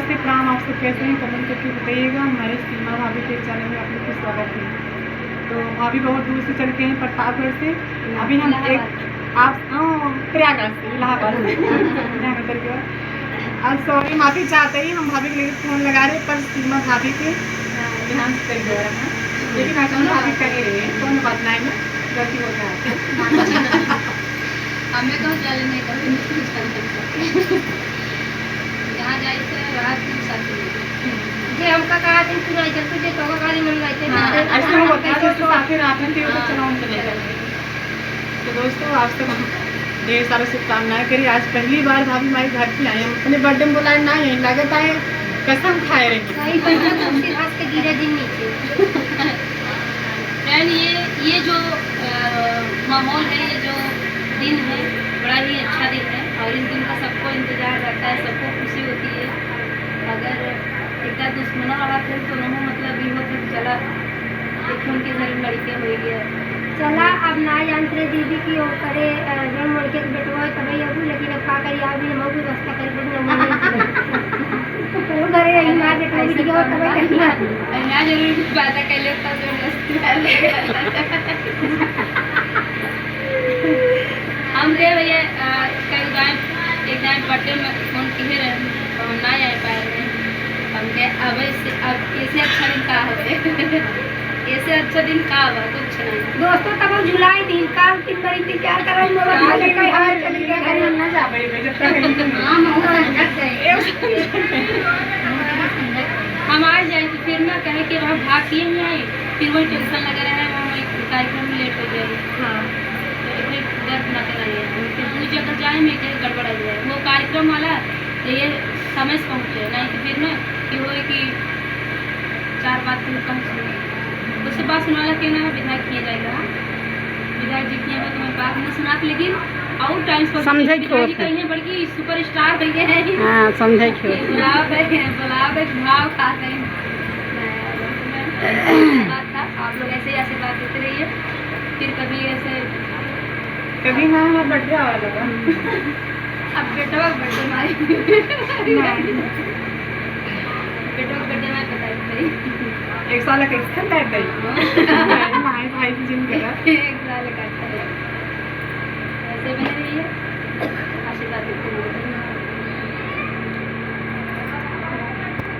नमस्ते प्रणाम। आप सब कैसे हैं कमेंट करके बताइएगा। हमारे सीमा भाभी के चैनल में आप लोग का स्वागत है। तो भाभी बहुत दूर से चल के हैं प्रतापगढ़ से। अभी हम प्रयागराज से इलाहाबाद से आज सॉरी माफ़ी चाहते ही हम भाभी के लिए फ़ोन लगा रहे पर सीमा भाभी के ध्यान से कर दे रहे हैं, लेकिन अचानक भाभी कर ही रही है। कौन बात नहीं में गलती हो जाए हमें तो चल नहीं कभी जहाँ जाए थे वहाँ की साथी जे हमका कहा दिन सुनाई चल तुझे तो का दिन मन लाते हां ऐसे में होता है कि साथ में रात में तो चलाओ चले जाते। तो दोस्तों आप सब ढेर सारा शुभकामनाएं करिए। आज पहली बार भाभी हमारे घर पे आए, हम अपने बर्थडे में बुलाए ना है, लागत आए कसम खाए रहे सही बनना तो उसके हाथ के गिरा दिन नीचे फ्रेंड ये जो माहौल है, ये जो दिन है बड़ा ही अच्छा दिन है और इस दिन का सबको इंतजार रहता है, सबको खुशी होती है। अगर एक दुश्मन वाला थे तो नहीं मतलब ये होता चला देखो उनके घर में लड़के हो गया चला अब ना जानते दीदी की वो करे जब लड़के के बेटवा तब अबू लेकिन अब का करी अभी हम व्यवस्था कर तो घरे यही ना बेटा वीडियो तब करिया ना जरूर कुछ बात कर लेता हम थे भैया कल गाय एक टाइम बर्थडे में फोन किए रहे तो हम ना आ पाए रहे। हम के अब ऐसे अच्छा दिन का होते ऐसे अच्छा दिन का हुआ कुछ नहीं दोस्तों तब हम जुलाई दिन का दिन पर इंतजार कर रहे मोबाइल में कहीं हाल चली गया घर में ना जा पाए जब तक हम आ जाए तो फिर ना कहे कि वहाँ भाग के नहीं आए, फिर वही टेंशन लगा रहा है वहाँ कार्यक्रम में लेट हो जाए। हाँ तो दर्द ना कराइए फिर दूसरी जगह जाए में कहीं गड़बड़ हो जाए वो कार्यक्रम वाला तो ये समय से पहुँचे नहीं तो फिर ना कि हो कि चार बात पहुँच उससे बात सुना ला के ना विधायक किया जाएगा। विधायक जी किए तो मैं बात नहीं सुना लेकिन और टाइम पर समझे क्यों कहीं बल्कि सुपरस्टार भैया है। हां समझे क्यों बुलाओ भाव खाते हैं बात था। आप लोग ऐसे ही आशीर्वाद देते रहिए फिर कभी ऐसे कभी ना हमारा बर्थडे आवा लगा अब बेटा बर्थडे मारी बेटा बर्थडे में बताइए एक साल का एक्सटेंड है भाई भाई की जिम करा एक साल का ऐसे बने रहिए आशीर्वाद देते